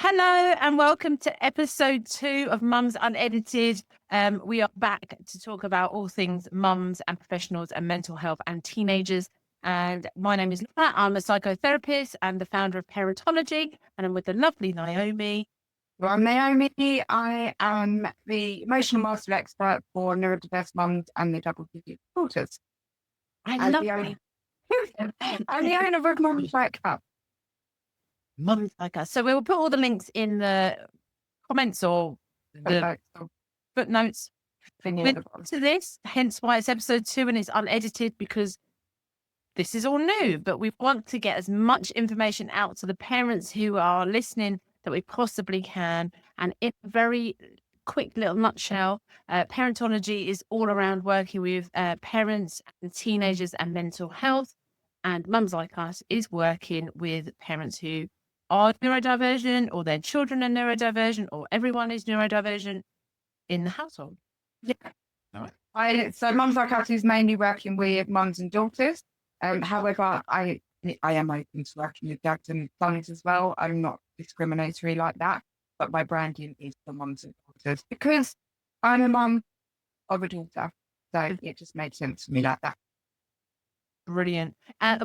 Hello and welcome to episode 2 of Mums Unedited. We are back to talk about all things mums and professionals and mental health and teenagers. And my name is Laura. I'm a psychotherapist and the founder of Parentology, and I'm with the lovely Naomi. Well, I'm Naomi. I am the emotional master expert for neurodiverse mums and the double-digit daughters. I love that. I'm the owner of Mums Like Us. Mums Like Us. So we'll put all the links in the comments or the footnotes to this, hence why it's episode 2 and it's unedited, because this is all new, but we want to get as much information out to the parents who are listening that we possibly can. And in a very quick little nutshell, Parentology is all around working with parents and teenagers and mental health. And Mums Like Us is working with parents who are neurodivergent, or their children are neurodivergent, or everyone is neurodivergent in the household. Yeah. So Mums Like Us is mainly working with mums and daughters. However, I am open to working with dads and sons as well. I'm not discriminatory like that, but my branding is for mums and daughters because I'm a mum of a daughter. So it just made sense for me like that. Brilliant.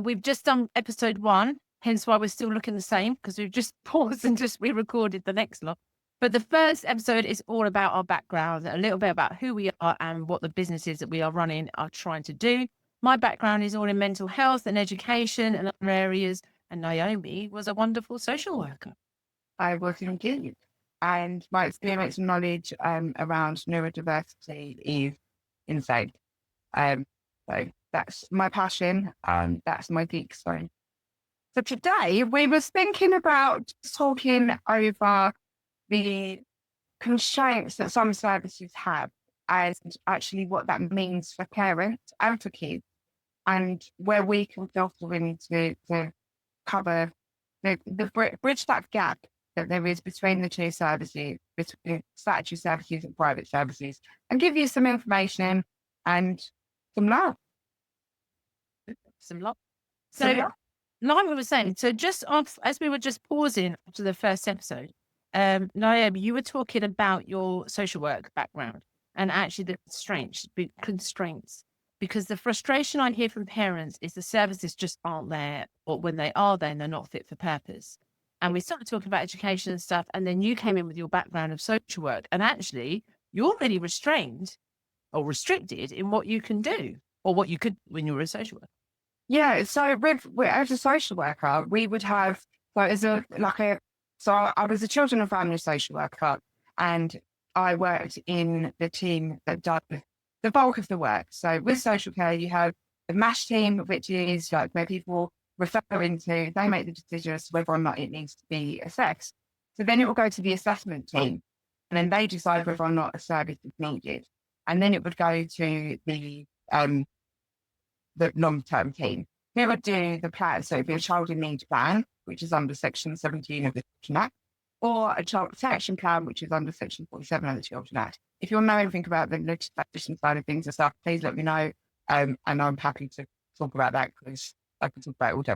We've just done episode 1, hence why we're still looking the same, because we've just paused and just re-recorded the next lot. But the first episode is all about our background, a little bit about who we are and what the businesses that we are running are trying to do. My background is all in mental health and education and other areas, and Naomi was a wonderful social worker. I was indeed. And my experience and knowledge around neurodiversity is insane. So that's my passion and that's my geek story. So today we were thinking about talking over the constraints that some services have and actually what that means for parents and for kids, and where we can filter in to cover bridge that gap that there is between the two services, between statutory services and private services, and give you some information and some love. Some love. So, like we were saying, so just off, as we were just pausing after the first episode, Naomi, you were talking about your social work background and actually the constraints, because the frustration I hear from parents is the services just aren't there, or when they are there, they're not fit for purpose. And we started talking about education and stuff, and then you came in with your background of social work, and actually you're really restrained or restricted in what you can do or what you could when you were a social worker. Yeah, so as a social worker, we would have, so I was a children and family social worker, and I worked in the team that does the bulk of the work. So with social care, you have the MASH team, which is like where people refer into, they make the decision as to whether or not it needs to be assessed. So then it will go to the assessment team, and then they decide whether or not a service is needed. And then it would go to the long-term team. Who would do the plan? So it'd be a child in need plan, which is under Section 17 of the Children Act, or a child protection plan, which is under Section 47 of the Children Act. If you want to know anything about the legislation side of things and stuff, please let me know. And I'm happy to talk about that because I can talk about it all day.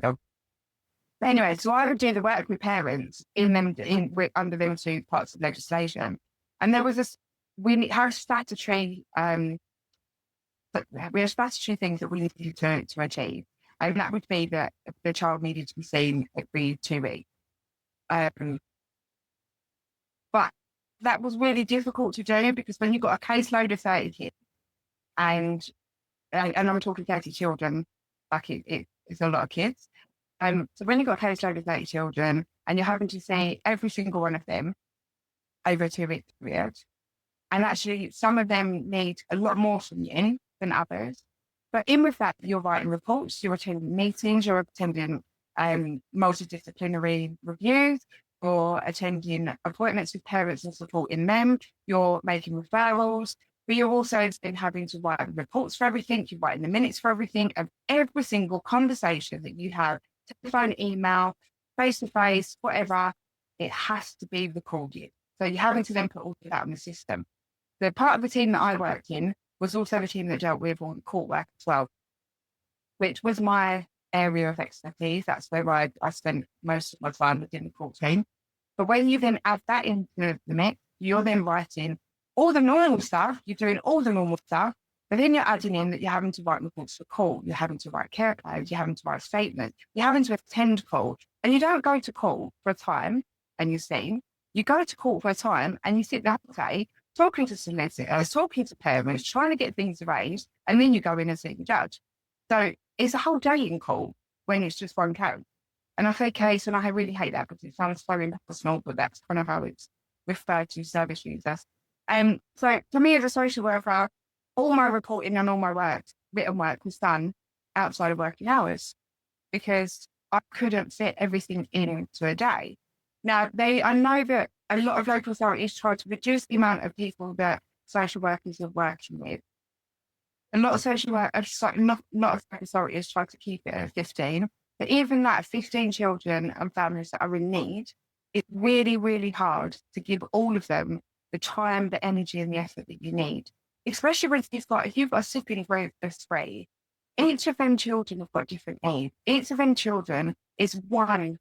But anyway, so I would do the work with parents under them two parts of legislation. And there was we have statutory things that we needed to achieve. And that would be that the child needed to be seen every 2 weeks. But that was really difficult to do because when you've got a caseload of 30 kids, and I'm talking 30 children, like it's a lot of kids. So when you've got a caseload of 30 children and you're having to see every single one of them over a 2-week period, and actually some of them need a lot more from you than others. But in with that, you're writing reports, you're attending meetings, you're attending multidisciplinary reviews, you're attending appointments with parents and supporting them, you're making referrals, but you're also been having to write reports for everything, you're writing the minutes for everything, and every single conversation that you have, telephone, email, face-to-face, whatever, it has to be recorded. So you're having to then put all of that in the system. The part of the team that I worked in was also the team that dealt with all the court work as well, which was my area of expertise. That's where I spent most of my time within the court team. But when you then add that into the mix, you're then writing all the normal stuff, you're doing all the normal stuff, but then you're adding in that you're having to write reports for call, you're having to write care plans, you're having to write statements, you're having to attend call. And you don't go to call for a time and you see, you go to court for a time and you sit there all day talking to solicitors, talking to parents, trying to get things arranged, and then you go in and see the judge. So it's a whole day in court when it's just one case. And I say case, and I really hate that because it sounds so impersonal, but that's kind of how it's referred to service users. So for me as a social worker, all my reporting and all my work, written work, was done outside of working hours because I couldn't fit everything into a day. Now, I know that a lot of local authorities try to reduce the amount of people that social workers are working with. A lot of social workers, not of authorities try to keep it at 15, but even that 15 children and families that are in need, it's really, really hard to give all of them the time, the energy, and the effort that you need. Especially when if you've got a sibling group of 3, each of them children have got different needs. Each of them children is one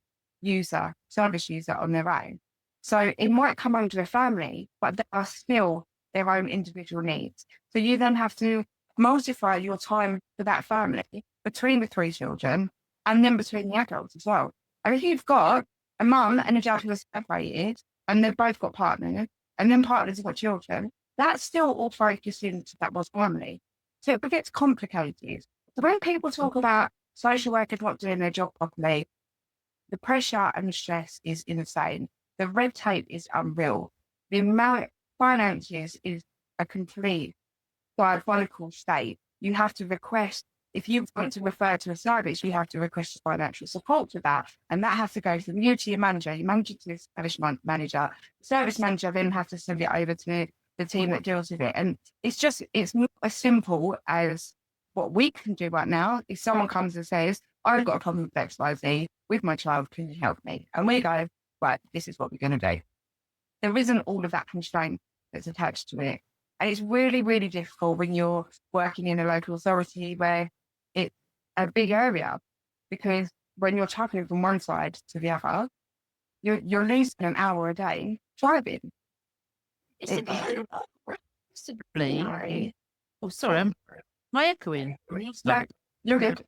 service user on their own. So it might come under a family, but they are still their own individual needs. So you then have to multiply your time for that family between the 3 children and then between the adults as well. And if you've got a mum and a dad who are separated and they've both got partners and then partners have got children, that's still all focused into that one family. So it gets complicated. So when people talk about social workers not doing their job properly, the pressure and the stress is insane. The red tape is unreal. The amount of finances is a complete diabolical state. You have to request, if you want to refer to a service, you have to request financial support for that. And that has to go from you to your manager to the service manager. The service manager then has to send it over to the team that deals with it. And it's not as simple as what we can do right now. If someone comes and says, I've got a problem with XYZ with my child, can you help me? And we go, right, this is what we're going to do. There isn't all of that constraint that's attached to it. And it's really, really difficult when you're working in a local authority where it's a big area, because when you're traveling from one side to the other, you're losing an hour a day driving. Possibly. Oh, sorry, am I echoing? No, you're good.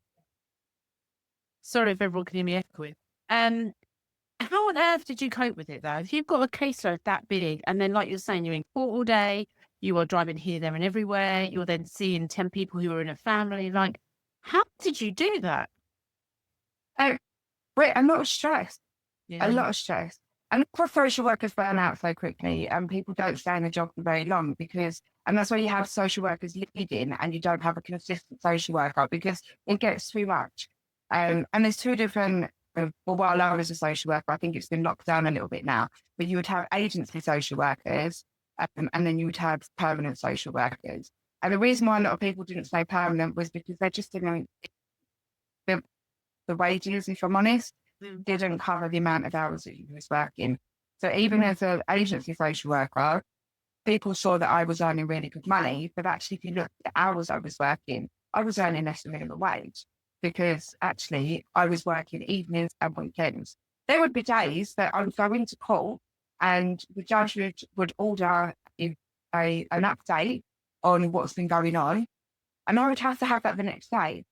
Sorry if everyone can hear me echoing. How on earth did you cope with it though? If you've got a caseload that big, and then like you're saying, you're in court all day, you are driving here, there, and everywhere. You're then seeing 10 people who are in a family. Like, how did you do that? A lot of stress. Yeah. A lot of stress. And for social workers burn out so quickly, and people don't stay in the job for very long and that's why you have social workers leading and you don't have a consistent social worker because it gets too much. And there's 2 different, while I was a social worker, I think it's been locked down a little bit now, but you would have agency social workers and then you would have permanent social workers. And the reason why a lot of people didn't say permanent was because they just didn't, the wages, if I'm honest, didn't cover the amount of hours that you was working. So even as an agency social worker, people saw that I was earning really good money, but actually if you look at the hours I was working, I was earning less than minimum wage because actually I was working evenings and weekends. There would be days that I would go into court and the judge would order an update on what's been going on, and I would have to have that the next day.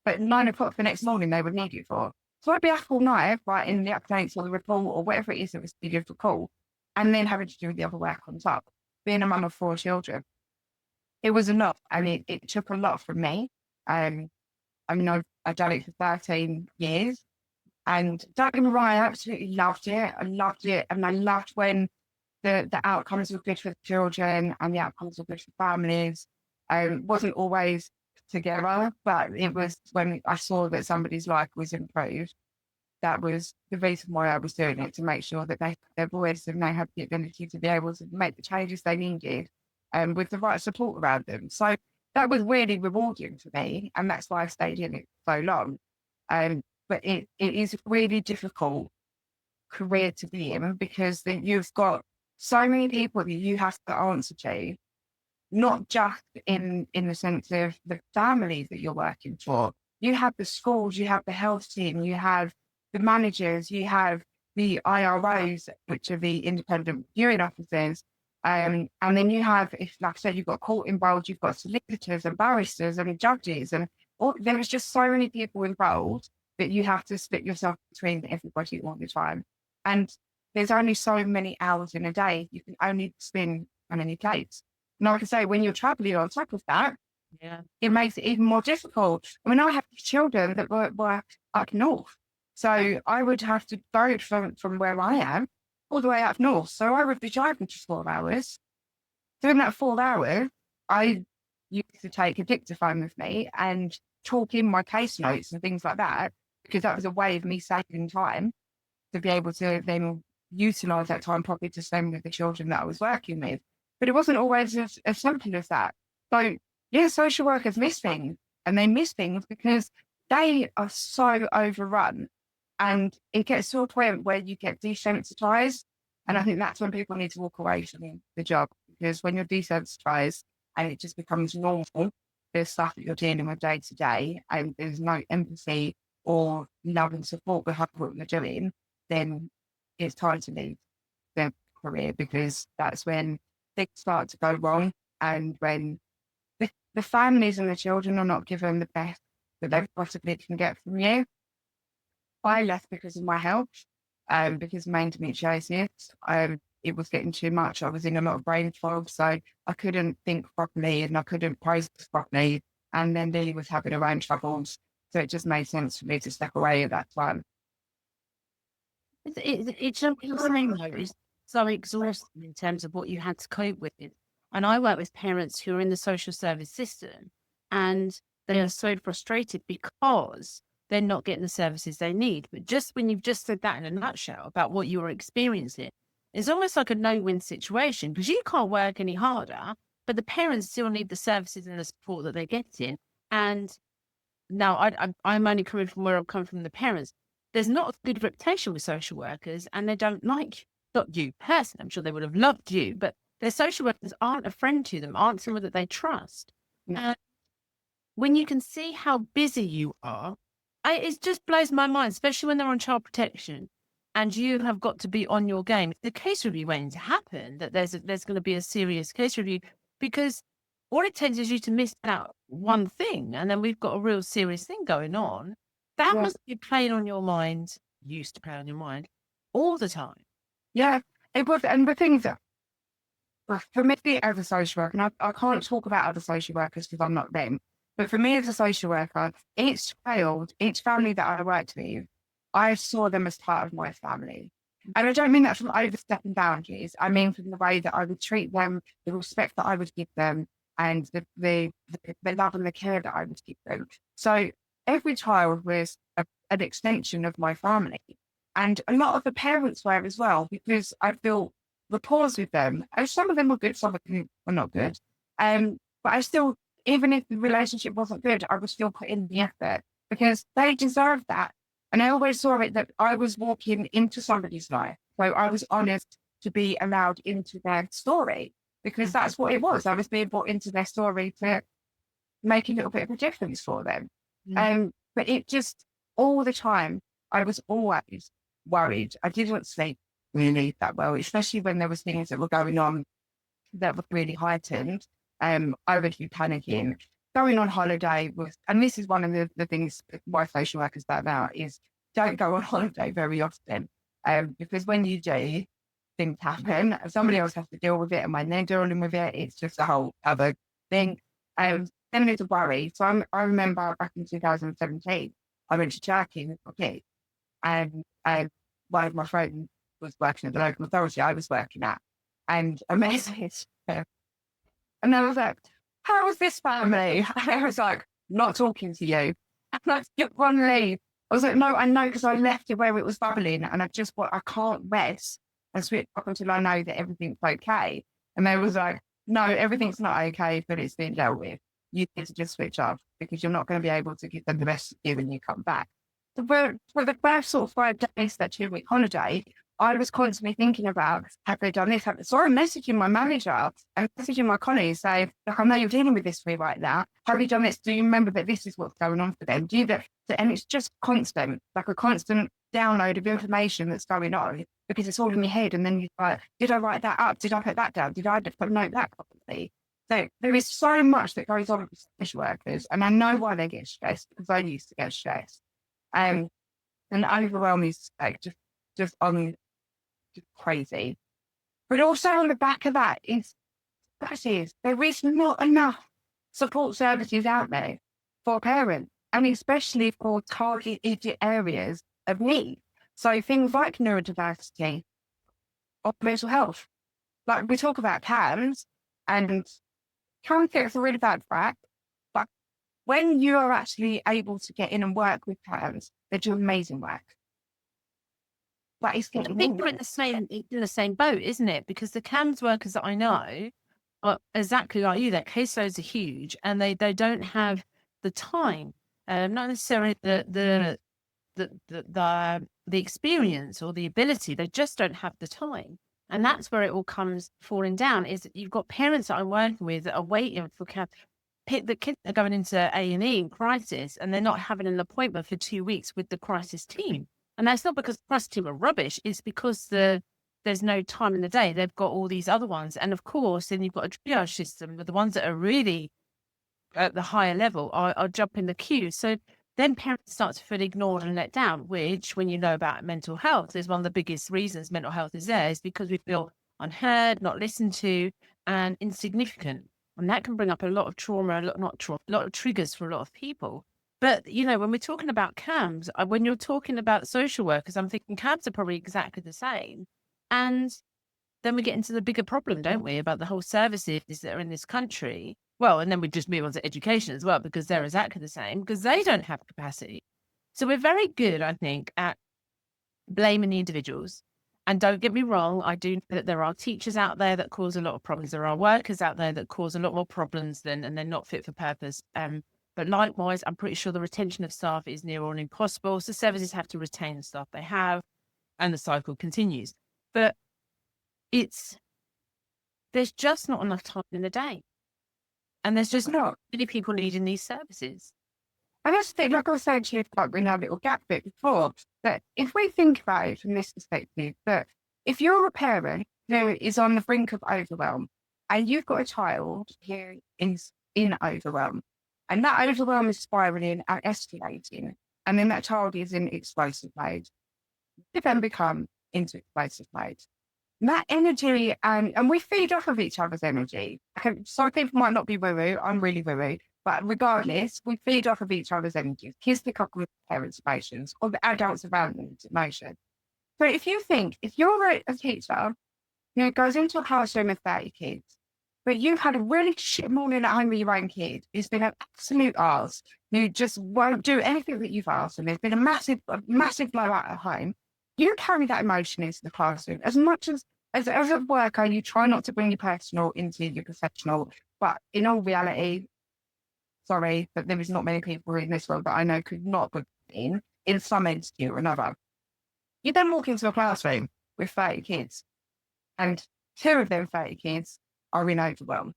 But 9 o'clock the next morning, they would need it for. So I'd be up all night writing the updates or the report or whatever it is that was needed for call, and then having to do the other work on top. Being a mum of 4 children, it was a lot. I mean, it took a lot from me. I've done it for 13 years, and don't get me wrong, I absolutely loved it. I loved it, and I loved when the outcomes were good for the children and the outcomes were good for families. Wasn't always together, but it was when I saw that somebody's life was improved. That was the reason why I was doing it, to make sure that their voice and they had the ability to be able to make the changes they needed with the right support around them. So that was really rewarding for me, and that's why I stayed in it so long. But it is a really difficult career to be in because you've got so many people that you have to answer to, not just in the sense of the families that you're working for. You have the schools, you have the health team, you have the managers, you have the IROs, which are the independent viewing officers. And then you have, if like I said, you've got court involved, you've got solicitors and barristers and judges, and there is just so many people involved that you have to split yourself between everybody all the time. And there's only so many hours in a day. You can only spin on any plates. And like I say, when you're traveling on top of that, it makes it even more difficult. I mean, I have children that work up north. So I would have to go from where I am all the way up north. So I would be driving for 4 hours. During that 4 hours, I used to take a dictaphone with me and talk in my case notes and things like that, because that was a way of me saving time to be able to then utilise that time properly to spend with the children that I was working with. But it wasn't always as simple as that. So, yeah, social workers miss things, and they miss things because they are so overrun. And it gets to a point where you get desensitized. And I think that's when people need to walk away from the job, because when you're desensitized and it just becomes normal, there's stuff that you're dealing with day to day, and there's no empathy or love and support behind what you're doing, then it's time to leave their career, because that's when things start to go wrong, and when the families and the children are not given the best that they possibly can get from you. I left because of my health, because of my endometriosis. It was getting too much. I was in a lot of brain fog, so I couldn't think properly and I couldn't process properly. And then Lily was having her own troubles, so it just made sense for me to step away at that time. It's something though, it's so exhausting in terms of what you had to cope with. And I work with parents who are in the social service system, and they are so frustrated because they're not getting the services they need. But just when you've just said that in a nutshell about what you were experiencing, it's almost like a no-win situation, because you can't work any harder, but the parents still need the services and the support that they're getting. And now I'm only coming from where I've come from, the parents. There's not a good reputation with social workers, and they don't like, not you personally, I'm sure they would have loved you, but their social workers aren't a friend to them, aren't someone that they trust. And when you can see how busy you are, it just blows my mind, especially when they're on child protection and you have got to be on your game. The case review waiting to happen, that there's going to be a serious case review, because all it takes is you to miss out one thing, and then we've got a real serious thing going on. That must be playing on your mind, used to play on your mind all the time. Yeah, it was. And the things that, for me as a social worker, and I can't talk about other social workers because I'm not them, but for me as a social worker, each child, each family that I worked with, I saw them as part of my family. And I don't mean that from overstepping boundaries. I mean from the way that I would treat them, the respect that I would give them, and the love and the care that I would give them. So every child was an extension of my family. And a lot of the parents were as well, because I built rapport with them. And some of them were good, some of them were not good. But I still, even if the relationship wasn't good, I would still put in the effort, because they deserved that. And I always saw it that I was walking into somebody's life. So I was honest to be allowed into their story, because that's what it was. I was being brought into their story to make a little bit of a difference for them. But it just, all the time, I was always worried. I didn't sleep really that well, especially when there was things that were going on that were really heightened. I would be panicking. Going on holiday was, and this is one of the things why social workers found out, is don't go on holiday very often. Because when you do, things happen and somebody else has to deal with it. And when they're dealing with it, it's just a whole other thing. Then it's a worry. So I remember back in 2017, I went to Turkey with my kids, and one of my friends was working at the local authority I was working at, and a message. And I was like, how is this family? And I was like, not talking to you. And I just want to leave. I was like, no, I know, because I left it where it was bubbling, and I can't rest and switch up until I know that everything's okay. And they was like, no, everything's not okay, but it's been dealt with. You need to just switch off, because you're not going to be able to give them the best of you when you come back. So for the first sort of 5 days, that 2-week holiday, I was constantly thinking about, have they done this? So I'm messaging my manager and messaging my colleagues saying, look, I know you're dealing with this for me right now. Have you done this? Do you remember that this is what's going on for them? Do you that? And it's just constant, like a constant download of information that's going on because it's all in your head. And then you're like, did I write that up? Did I put that down? Did I note that properly? So there is so much that goes on with social workers, and I know why they get stressed because I used to get stressed. And overwhelm is like just crazy. But also on the back of that is there is not enough support services out there for parents, and especially for targeted areas of need. So things like neurodiversity or mental health. Like we talk about CAMHS, and CAMHS gets a really bad rap, but when you are actually able to get in and work with CAMHS, they do amazing work. But it's I think we're in the same boat, isn't it? Because the CAMHS workers that I know are exactly like you. Their caseloads are huge, and they don't have the time, not necessarily the experience or the ability. They just don't have the time, and that's where it all comes falling down. Is that you've got parents that I'm working with that are waiting for the kids are going into A&E in crisis, and they're not having an appointment for 2 weeks with the crisis team. And that's not because the crisis team are rubbish. It's because there's no time in the day. They've got all these other ones. And of course, then you've got a triage system with the ones that are really at the higher level are jumping the queue. So then parents start to feel ignored and let down, which when you know about mental health is one of the biggest reasons mental health is there, is because we feel unheard, not listened to, and insignificant. And that can bring up a lot of trauma, a lot of triggers for a lot of people. But, when we're talking about CAMHS, when you're talking about social workers, I'm thinking CAMHS are probably exactly the same. And then we get into the bigger problem, don't we, about the whole services that are in this country. Well, and then we just move on to education as well, because they're exactly the same, because they don't have capacity. So we're very good, I think, at blaming the individuals. And don't get me wrong, I do know that there are teachers out there that cause a lot of problems. There are workers out there that cause a lot more problems and they're not fit for purpose. But likewise, I'm pretty sure the retention of staff is near on impossible. So services have to retain the staff they have, and the cycle continues. But there's just not enough time in the day. And there's just not many people needing these services. I just think, like I was saying to you about in our little gap bit before, that if we think about it from this perspective, that if you're a parent who is on the brink of overwhelm and you've got a child who is in overwhelm, and that overwhelm is spiraling and escalating, and then that child is in explosive mode, they then become into explosive mode. And that energy, and we feed off of each other's energy. Some people might not be woo-woo, I'm really woo-woo, but regardless, we feed off of each other's energy. Kids pick up with parents' emotions, or the adults around them emotions. So if you're a teacher who goes into a classroom of 30 kids, but you've had a really shit morning at home with your own kid who's been an absolute arse, who just won't do anything that you've asked, and there's been a massive blowout at home, you carry that emotion into the classroom. As much as a worker, you try not to bring your personal into your professional, but in all reality, sorry, but there is not many people in this world that I know could not put in some entity or another. You then walk into a classroom with 30 kids, and 2 of them 30 kids are in overwhelm.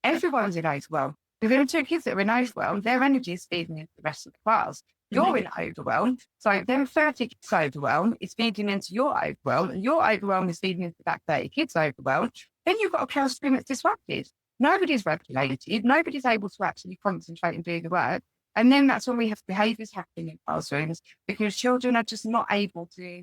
Everyone's in overwhelm. If there are 2 kids that are in overwhelm, their energy is feeding into the rest of the class. You're in overwhelm. So them 30 kids overwhelm is feeding into your overwhelm, and your overwhelm is feeding into that 30 kids overwhelm. Then you've got a classroom that's disrupted. Nobody's regulated. Nobody's able to actually concentrate and do the work. And then that's when we have behaviours happening in classrooms, because children are just not able to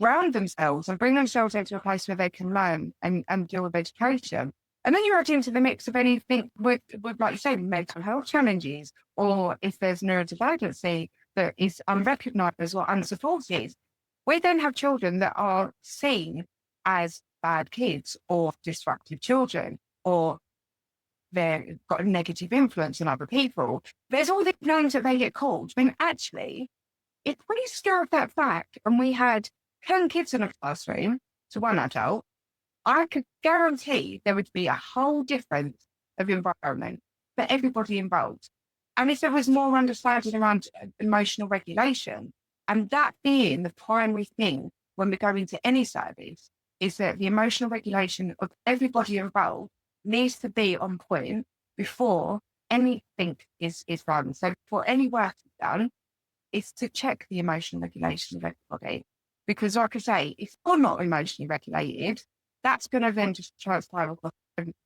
ground themselves and bring themselves into a place where they can learn and deal with education. And then you add into the mix of anything with like you say, mental health challenges, or if there's neurodivergency that is unrecognised or unsupported. We then have children that are seen as bad kids or disruptive children, or they've got a negative influence on other people. There's all the names that they get called. When actually, if we stare at that fact and we had 10 kids in a classroom to one adult, I could guarantee there would be a whole difference of environment for everybody involved. And if there was more understanding around emotional regulation, and that being the primary thing when we go into any service, is that the emotional regulation of everybody involved needs to be on point before anything is done. So before any work is done, is to check the emotional regulation of everybody. Because like I say, if you're not emotionally regulated, that's going to then just transpire across everybody.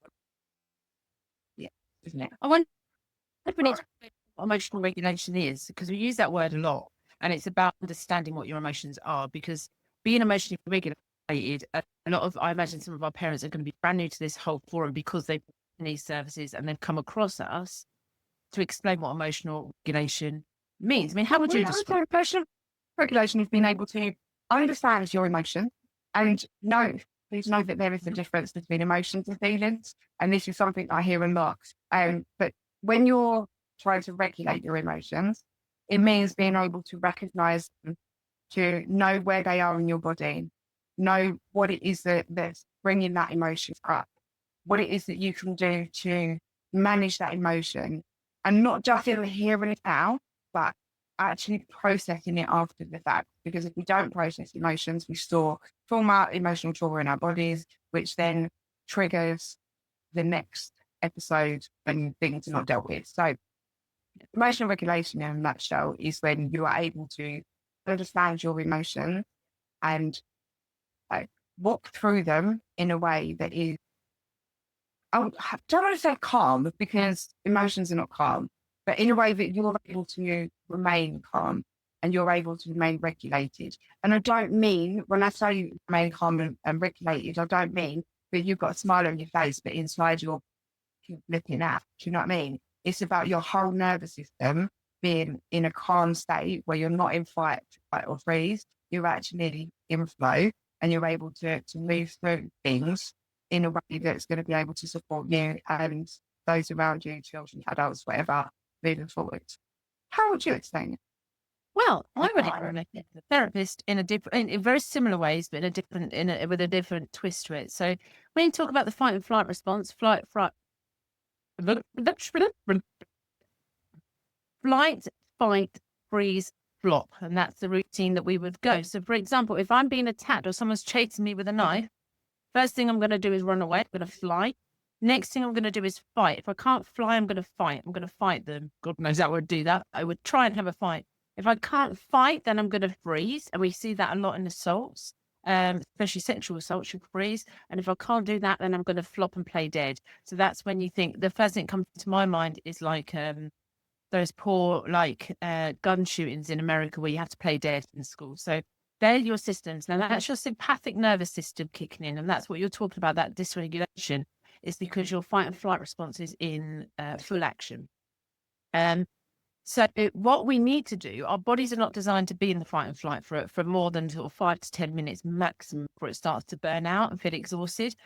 Yeah, isn't it? I wonder if we need to explain what emotional regulation is, because we use that word a lot, and it's about understanding what your emotions are. Because being emotionally regulated, a lot of, I imagine some of our parents are going to be brand new to this whole forum because they've been in these services and they've come across us to explain what emotional regulation means. I mean, how would you describe it? Emotional regulation is being able to understand your emotion and please know that there is a difference between emotions and feelings. And this is something I hear a lot. But when you're trying to regulate your emotions, it means being able to recognize them, to know where they are in your body, know what it is that's bringing that emotion up, what it is that you can do to manage that emotion, and not just in the here and now, but actually processing it after the fact. Because if we don't process emotions, we store emotional trauma in our bodies, which then triggers the next episode when things are not dealt with. So emotional regulation in a nutshell is when you are able to understand your emotions and walk through them in a way that is, I don't want to say calm, because emotions are not calm, but in a way that you're able to remain calm and you're able to remain regulated. And I don't mean, when I say remain calm and regulated, I don't mean that you've got a smile on your face, but inside you're looking at. Do you know what I mean? It's about your whole nervous system being in a calm state where you're not in fight or freeze. You're actually in flow, and you're able to move through things in a way that's going to be able to support you and those around you, children, adults, whatever, moving forward. How would you explain it? Well, I would explain it as a therapist in very similar ways, but with a different twist to it. So when you talk about the fight and flight response, flight, fight, freeze, flop, and that's the routine that we would go. So, for example, if I'm being attacked or someone's chasing me with a knife, first thing I'm going to do is run away. I'm going to fly. Next thing I'm going to do is fight. If I can't fly, I'm going to fight. I'm going to fight them. God knows I would do that. I would try and have a fight. If I can't fight, then I'm going to freeze. And we see that a lot in assaults, especially sexual assaults, you freeze. And if I can't do that, then I'm going to flop and play dead. So that's when you think, the first thing that comes to my mind is like those poor gun shootings in America where you have to play dead in school. So they're your systems. Now that's your sympathetic nervous system kicking in. And that's what you're talking about, that dysregulation, is because your fight and flight response is in full action. So what we need to do, our bodies are not designed to be in the fight and flight for more than sort of 5 to 10 minutes maximum before it starts to burn out and feel exhausted.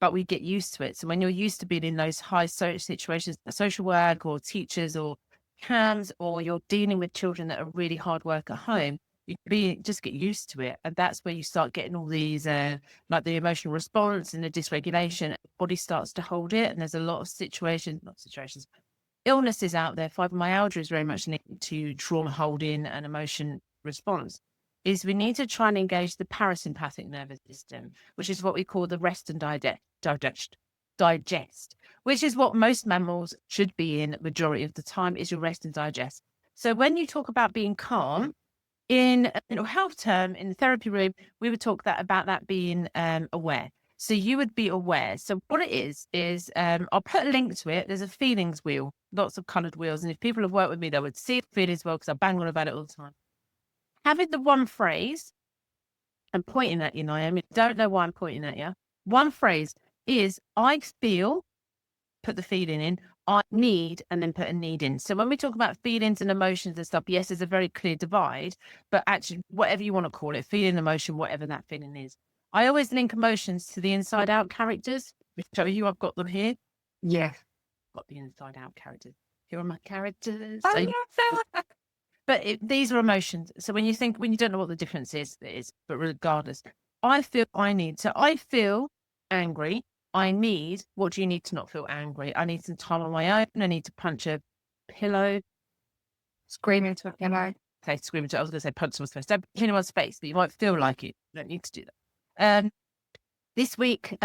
But we get used to it. So when you're used to being in those high situations, social work or teachers or CAMHS, or you're dealing with children that are really hard work at home, just get used to it. And that's where you start getting all these, like the emotional response and the dysregulation. The body starts to hold it. And there's a lot of illnesses out there. Fibromyalgia is very much linked to trauma holding and emotion response. Is we need to try and engage the parasympathetic nervous system, which is what we call the rest and digest, which is what most mammals should be in majority of the time, is your rest and digest. So when you talk about being calm, in a mental health term, in the therapy room, we would talk about that being aware. So you would be aware. So what it is I'll put a link to it. There's a feelings wheel, lots of coloured wheels. And if people have worked with me, they would see the feelings wheel because I bang on about it all the time. Having the one phrase, I'm pointing at you, Naomi. Don't know why I'm pointing at you. One phrase is, I feel, put the feeling in, I need, and then put a need in. So when we talk about feelings and emotions and stuff, yes, there's a very clear divide, but actually, whatever you want to call it, feeling, emotion, whatever that feeling is. I always link emotions to the inside out characters. I'll show you, I've got them here. Yes. Got the inside out characters. Here are my characters. But these are emotions. So when you don't know what the difference is, but regardless, I feel, I need. So I feel angry. I need, what do you need to not feel angry? I need some time on my own. I need to punch a pillow. Scream into a pillow. Okay, scream into, I was going to say punch someone's face. Don't punch anyone's face, but you might feel like it. You don't need to do that. This week,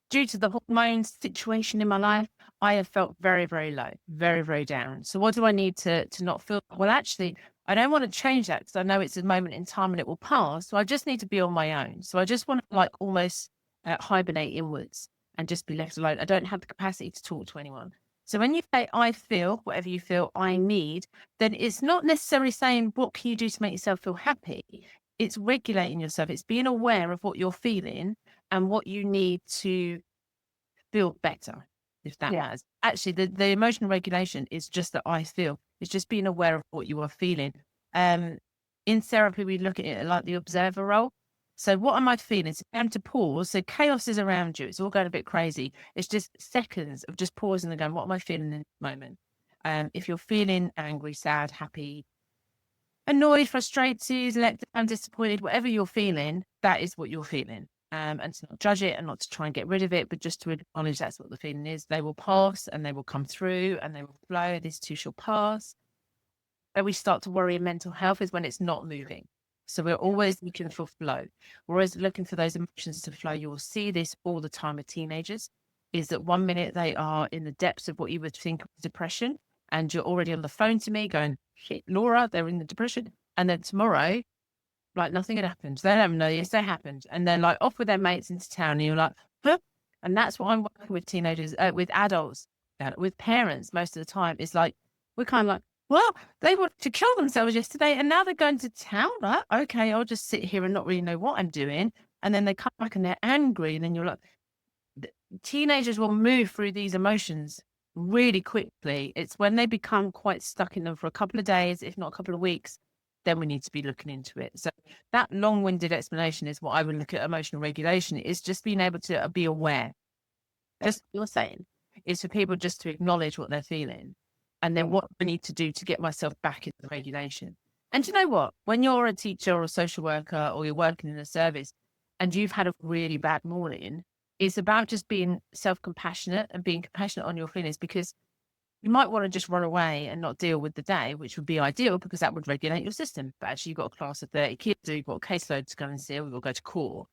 due to the hormone situation in my life, I have felt very, very low, very, very down. So what do I need to not feel? Well, actually, I don't want to change that because I know it's a moment in time and it will pass. So I just need to be on my own. So I just want to like almost hibernate inwards and just be left alone. I don't have the capacity to talk to anyone. So when you say I feel, whatever you feel I need, then it's not necessarily saying what can you do to make yourself feel happy. It's regulating yourself. It's being aware of what you're feeling and what you need to feel better, if that matters. Actually, the emotional regulation is just that I feel. It's just being aware of what you are feeling. In therapy, we look at it like the observer role. So what am I feeling? It's time to pause. So chaos is around you. It's all going a bit crazy. It's just seconds of just pausing and going, what am I feeling in the moment? If you're feeling angry, sad, happy, annoyed, frustrated, let down, disappointed, whatever you're feeling, that is what you're feeling. And to not judge it and not to try and get rid of it, but just to acknowledge that's what the feeling is. They will pass and they will come through and they will flow. This too shall pass. Where we start to worry in mental health is when it's not moving. So we're always looking for flow. We're always looking for those emotions to flow. You will see this all the time with teenagers, is that 1 minute they are in the depths of what you would think of depression, and you're already on the phone to me going, shit, Laura, they're in the depression. And then tomorrow, like nothing had happened. They don't know, yes, they happened. And then like off with their mates into town and you're like, huh? And that's what I'm working with teenagers, with adults, with parents most of the time. It's like, we're kind of like, well, they wanted to kill themselves yesterday and now they're going to town. Like, okay, I'll just sit here and not really know what I'm doing. And then they come back and they're angry. And then you're like, teenagers will move through these emotions really quickly. It's when they become quite stuck in them for a couple of days, if not a couple of weeks, then we need to be looking into it. So that long-winded explanation is what I would look at emotional regulation, is just being able to be aware. Just what you're saying is for people just to acknowledge what they're feeling and then what we need to do to get myself back into regulation. And you know what? When you're a teacher or a social worker or you're working in a service and you've had a really bad morning, it's about just being self-compassionate and being compassionate on your feelings, because you might want to just run away and not deal with the day, which would be ideal because that would regulate your system. But actually, you've got a class of 30 kids, you've got a caseload to go and see, we've got to go to court.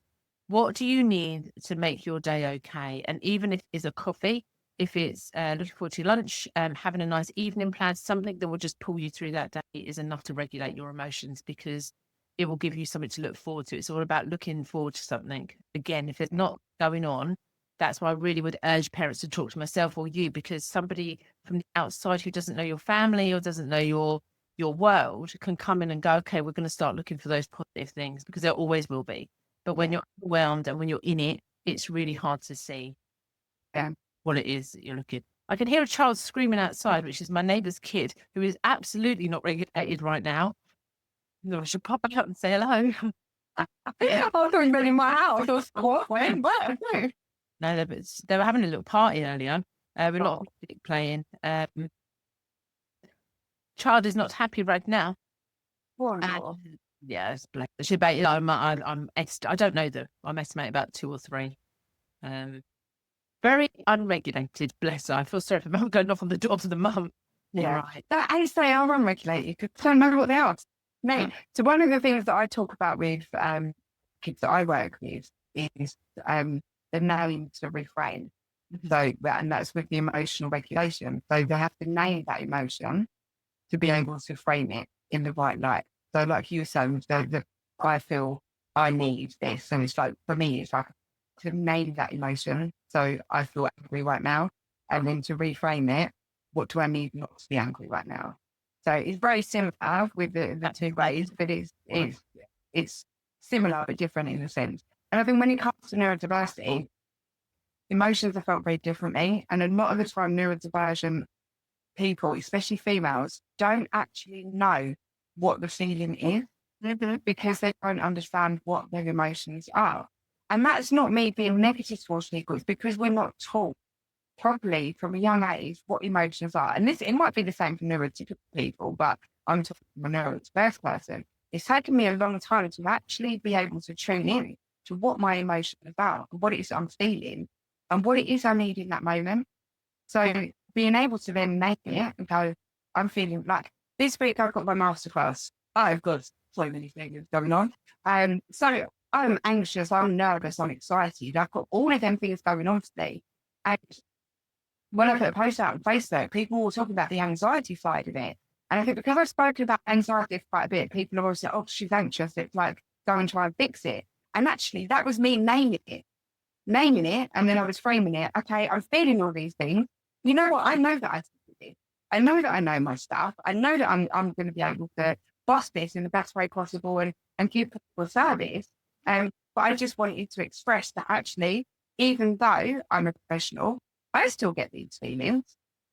What do you need to make your day okay? And even if it's a coffee, if it's looking forward to lunch, having a nice evening plan, something that will just pull you through that day is enough to regulate your emotions, because it will give you something to look forward to. It's all about looking forward to something. Again, if it's not going on, that's why I really would urge parents to talk to myself or you, because somebody from the outside who doesn't know your family or doesn't know your world can come in and go, okay, we're going to start looking for those positive things, because there always will be. But when you're overwhelmed and when you're in it, it's really hard to see what it is that you're looking. I can hear a child screaming outside, which is my neighbour's kid, who is absolutely not regulated right now. No, I should pop out and say hello. I was doing in my house. I was what? When? What? No, they were having a little party earlier. With a lot of music playing. Child is not happy right now. Yeah, it's black. She about, I don't know though. I'm estimating about 2 or 3. Very unregulated. Bless her. I feel sorry for mum going off on the door to the mum. Yeah, right. I say are unregulated because I don't know what they are. No. So one of the things that I talk about with kids that I work with is the knowing to refrain. So, and that's with the emotional regulation. So they have to name that emotion to be able to frame it in the right light. So like you were saying, I feel I need this. And it's like, for me, it's like to name that emotion. So I feel angry right now. And then to reframe it, what do I need not to be angry right now? So it's very similar with the 2 ways, but it's similar but different in a sense. And I think when it comes to neurodiversity, emotions are felt very differently. And a lot of the time, neurodivergent people, especially females, don't actually know what the feeling is because they don't understand what their emotions are. And that's not me being negative towards people. It's because we're not taught properly from a young age what emotions are. And it might be the same for neurotypical people, but I'm talking from a neurodiverse person. It's taken me a long time to actually be able to tune in to what my emotions are about, and what it is I'm feeling, and what it is I need in that moment. So being able to then name it and go, I'm feeling like this week I've got my masterclass. I've got so many things going on. So I'm anxious, I'm nervous, I'm excited. I've got all of them things going on for me. And when I put a post out on Facebook, people were talking about the anxiety side of it. And I think because I've spoken about anxiety quite a bit, people are always like, oh, she's anxious. It's like, go and try and fix it. And actually, that was me naming it. And then I was framing it. Okay, I'm feeling all these things. You know what? I know that I can do it. I know that I know my stuff. I know that I'm going to be able to boss this in the best way possible and give people service. But I just wanted to express that actually, even though I'm a professional, I still get these feelings.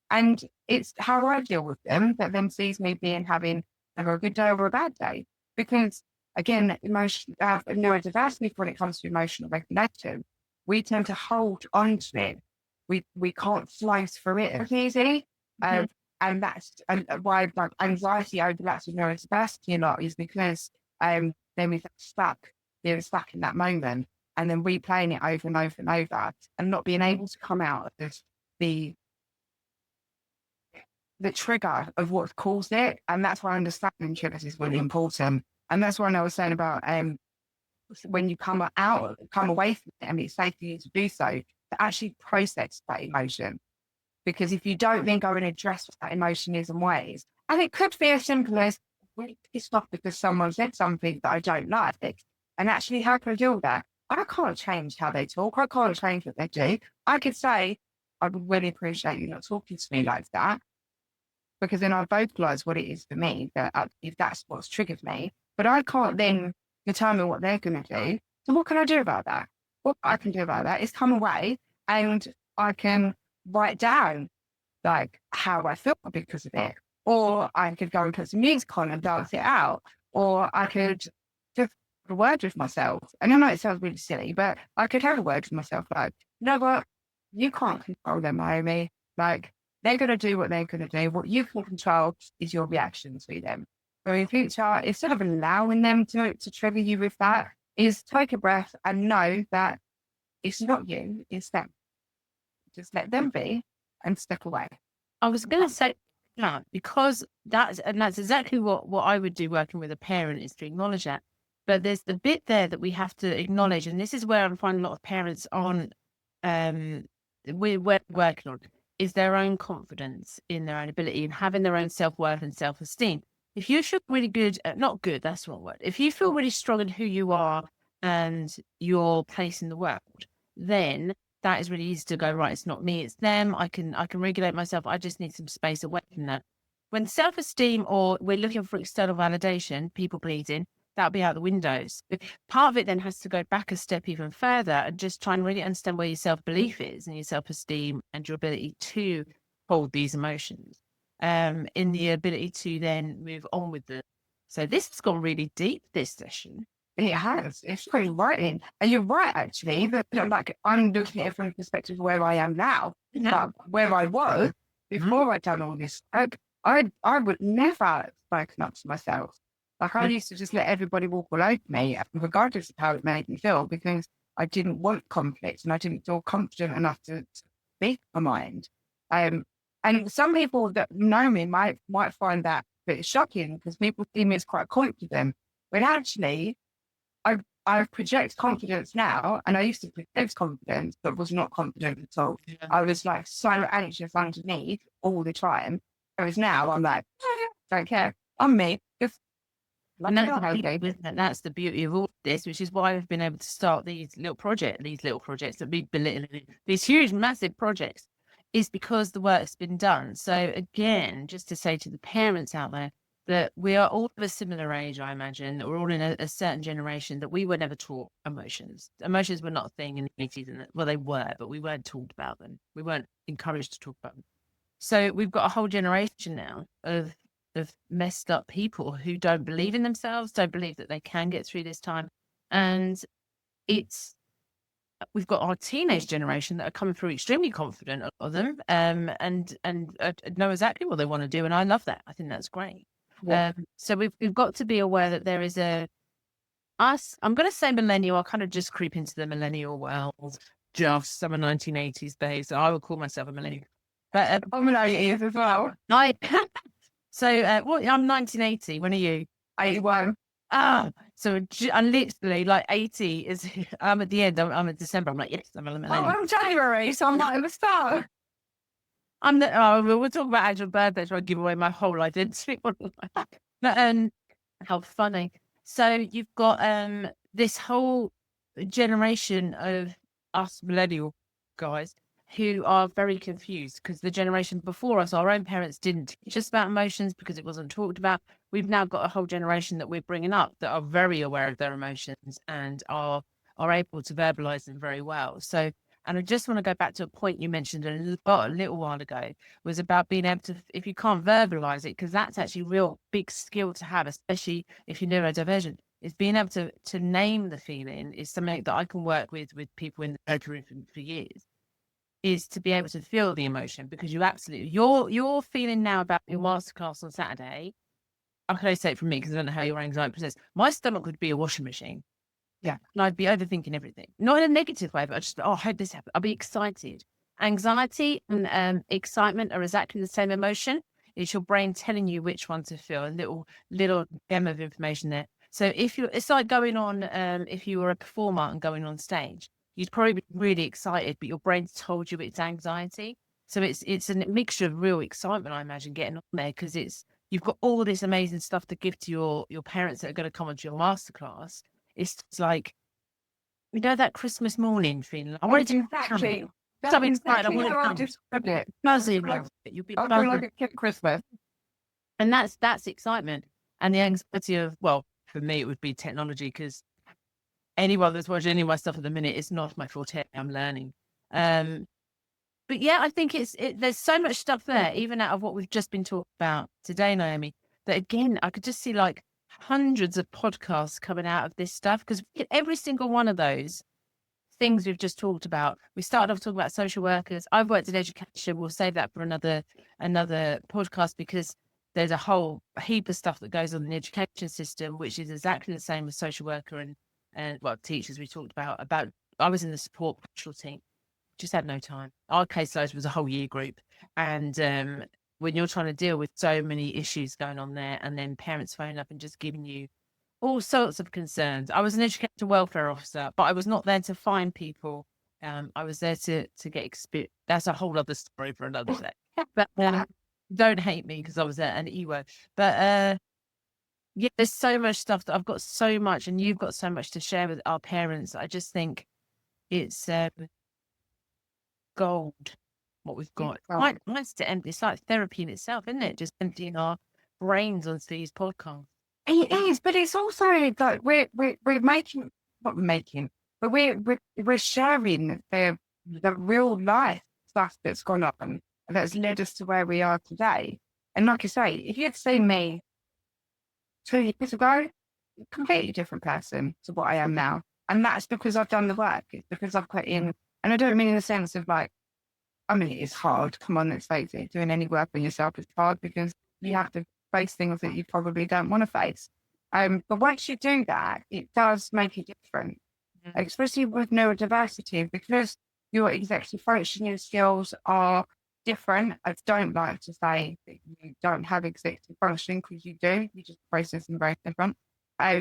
And it's how I deal with them that then sees me having either a good day or a bad day. Because again, neurodiversity, when it comes to emotional regulation, we tend to hold on to it. We can't slice through it as easy. And that's why like anxiety overlaps with neurodiversity a lot, is because then we're stuck in that moment and then replaying it over and over and over and not being able to come out of the trigger of what's caused it. And that's why understanding triggers is really important. And that's what I was saying about when you come away from it, and it's safe for you to do so, to actually process that emotion. Because if you don't then go and address what that emotion is in ways, and it could be as simple as really pissed off because someone said something that I don't like, and actually how can I deal with that? I can't change how they talk. I can't change what they do. I could say, I would really appreciate you not talking to me like that, because then I vocalize what it is for me, that if that's what's triggered me. But I can't then determine what they're going to do. So what can I do about that? What I can do about that is come away and I can write down like how I feel because of it. Or I could go and put some music on and dance it out. Or I could just have a word with myself. And I know it sounds really silly, but I could have a word with myself like, you know what? You can't control them, Naomi. Like, they're going to do what they're going to do. What you can control is your reaction to them. So in future, instead of allowing them to trigger you with that, is take a breath and know that it's not you, it's them. Just let them be and step away. I was going to say that because that's exactly what I would do working with a parent, is to acknowledge that. But there's the bit there that we have to acknowledge, and this is where I'm finding a lot of parents aren't, we're working on, is their own confidence in their own ability and having their own self-worth and self-esteem. If you feel really good, not good, that's the wrong word. If you feel really strong in who you are and your place in the world, then that is really easy to go, right, it's not me, it's them. I can regulate myself. I just need some space away from that. When self-esteem, or we're looking for external validation, people pleasing, that'll be out the windows. Part of it then has to go back a step even further and just try and really understand where your self-belief is and your self-esteem and your ability to hold these emotions, in the ability to then move on with them. So this has gone really deep, this session. It has. It's pretty right. And you're right, actually. But like, I'm looking at it from the perspective of where I am now. But where I was before I'd done all this, I would never have spoken up to myself. Like, I used to just let everybody walk all over me, regardless of how it made me feel, because I didn't want conflict and I didn't feel confident enough to speak my mind. And some people that know me might find that a bit shocking, because people see me as quite confident. When actually, I project confidence now, and I used to project confidence, but was not confident at all. Yeah. I was like so anxious underneath all the time. Whereas now I'm like, don't care. I'm me. Just and that's the beauty of all this, which is why I've been able to start these little projects that be belittling, these huge, massive projects, is because the work's been done. So again, just to say to the parents out there, that we are all of a similar age, I imagine, that we're all in a certain generation that we were never taught emotions. Emotions were not a thing in the 80s. Well, they were, but we weren't taught about them. We weren't encouraged to talk about them. So we've got a whole generation now of messed up people who don't believe in themselves, don't believe that they can get through this time. And we've got our teenage generation that are coming through extremely confident, a lot of them, and know exactly what they want to do. And I love that. I think that's great. Yeah. So we've got to be aware that there is I'm going to say millennial. I'll kind of just creep into the millennial world. Just some 1980s babes. So I would call myself a millennial. But I'm an 80s as well. So I'm 1980. When are you? 81. So I'm literally like 80 is, I'm at the end, I'm at December. I'm like, yes, I'm a millennial. I'm January, so I'm not at the start. We'll talk about actual birthdays where I give away my whole identity. How funny. So you've got this whole generation of us millennial guys who are very confused because the generation before us, our own parents didn't teach us about emotions because it wasn't talked about. We've now got a whole generation that we're bringing up that are very aware of their emotions and are able to verbalize them very well. So, and I just want to go back to a point you mentioned a little while ago, was about being able to, if you can't verbalize it, because that's actually a real big skill to have, especially if you're neurodivergent, is being able to name the feeling is something that I can work with people in the therapy room for years, is to be able to feel the emotion, because you absolutely, you're feeling now about your masterclass on Saturday. I can only say it from me because I don't know how your anxiety process. My stomach would be a washing machine. Yeah. And I'd be overthinking everything. Not in a negative way, but I just, I hope this happens. I'll be excited. Anxiety and excitement are exactly the same emotion. It's your brain telling you which one to feel, a little gem of information there. So it's like going on, if you were a performer and going on stage, you'd probably be really excited, but your brain's told you it's anxiety. So it's a mixture of real excitement, I imagine, getting on there, because you've got all this amazing stuff to give to your parents that are going to come onto your masterclass. It's like, that Christmas morning feeling. I wanted to Exactly. something excited. I Exactly wanted how I to described it. buzzing. Like- You'll be I feel buzzing. like a kid at Christmas. And that's excitement. And the anxiety of, well, for me, it would be technology, because anyone that's watching any of my stuff at the minute, it's not my forte. I'm learning. But yeah, I think there's so much stuff there, even out of what we've just been talking about today, Naomi, that again, I could just see like hundreds of podcasts coming out of this stuff, because every single one of those things we've just talked about, we started off talking about social workers. I've worked in education. We'll save that for another podcast, because there's a whole heap of stuff that goes on in the education system, which is exactly the same as social worker and well, teachers. We talked about I was in the support pastoral team, just had no time. Our caseload was a whole year group. And when you're trying to deal with so many issues going on there, and then parents phone up and just giving you all sorts of concerns. I was an educator welfare officer, but I was not there to find people. I was there to get experience. That's a whole other story for another day. But don't hate me because I was there, an E-word. But yeah, there's so much stuff that I've got so much, and you've got so much to share with our parents. I just think it's gold what we've got. Quite nice to empty. It's like therapy in itself, isn't it? Just emptying our brains onto these podcasts. It is, but it's also like we're making, not making, but we're sharing the real life stuff that's gone on and that's led us to where we are today. And like I say, if you had seen me 2 years ago, a completely different person to what I am now. And that's because I've done the work. It's because I've put in, and I don't mean in the sense of like, I mean, it's hard. Come on, let's face it. Doing any work on yourself is hard because you have to face things that you probably don't want to face. But once you do that, it does make a difference, especially with neurodiversity, because your executive functioning skills are different. I don't like to say that you don't have executive functioning, because you do. You just process them very different.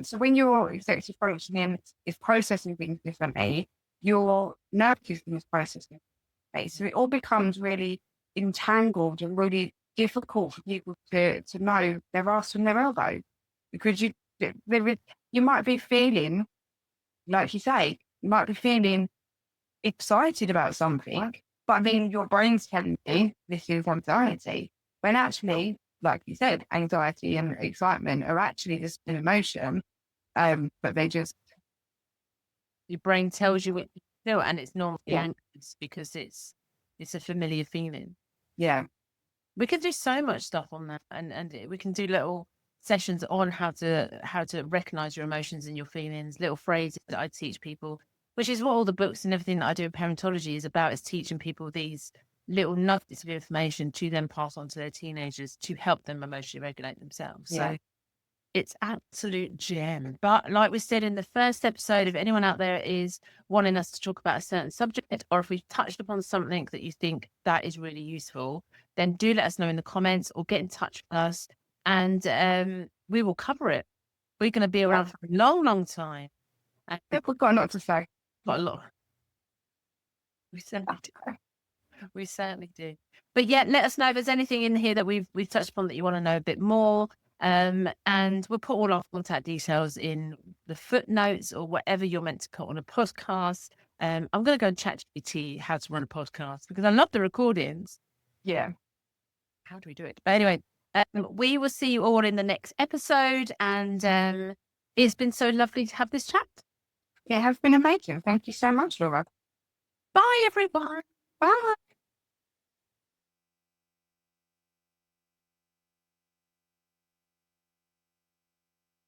So when your executive functioning is processing things differently, your nervous system is processing. So it all becomes really entangled and really difficult for people to know their ass from their elbow, because you might be feeling, like you say, you might be feeling excited about something, but then your brain's telling you this is anxiety, when actually, like you said, anxiety and excitement are actually just an emotion, but they just, your brain tells you what you feel, and it's normally anxious because it's a familiar feeling. yeah. We can do so much stuff on that, and we can do little sessions on how to recognize your emotions and your feelings, little phrases that I teach people, which is what all the books and everything that I do in Parentology is about, is teaching people these little nuggets of information to then pass on to their teenagers to help them emotionally regulate themselves. Yeah. So it's absolute gem. But like we said in the first episode, if anyone out there is wanting us to talk about a certain subject, or if we've touched upon something that you think that is really useful, then do let us know in the comments or get in touch with us, and we will cover it. We're going to be around for a long, long time. And We've got a lot to say. got a lot. We certainly do. We certainly do. But yeah, let us know if there's anything in here that we've touched upon that you want to know a bit more. And we'll put all our contact details in the footnotes or whatever you're meant to put on a podcast. I'm going to go and chat GPT how to run a podcast because I love the recordings. Yeah. How do we do it? But anyway, we will see you all in the next episode. And it's been so lovely to have this chat. It has been amazing. Thank you so much, Laura. Bye, everyone.